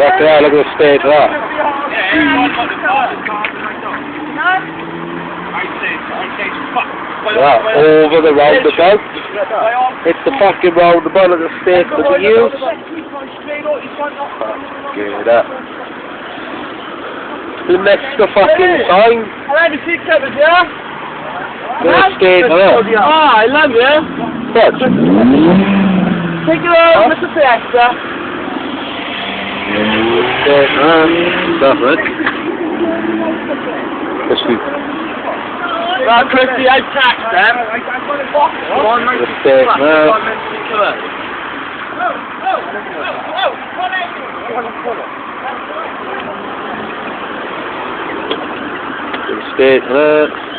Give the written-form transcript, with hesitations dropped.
That's the look at the stage there. Yeah, over the roundabout. It's the fucking roundabout of the state that we use. Get that. The next the fucking sign. Hello, the seat covers, yeah? The state there. Ah, I love you. Touch. Take it over, Mr. Fiesta. That's it. Let's see. Right, Christy, I taxed them. The state there. The state there.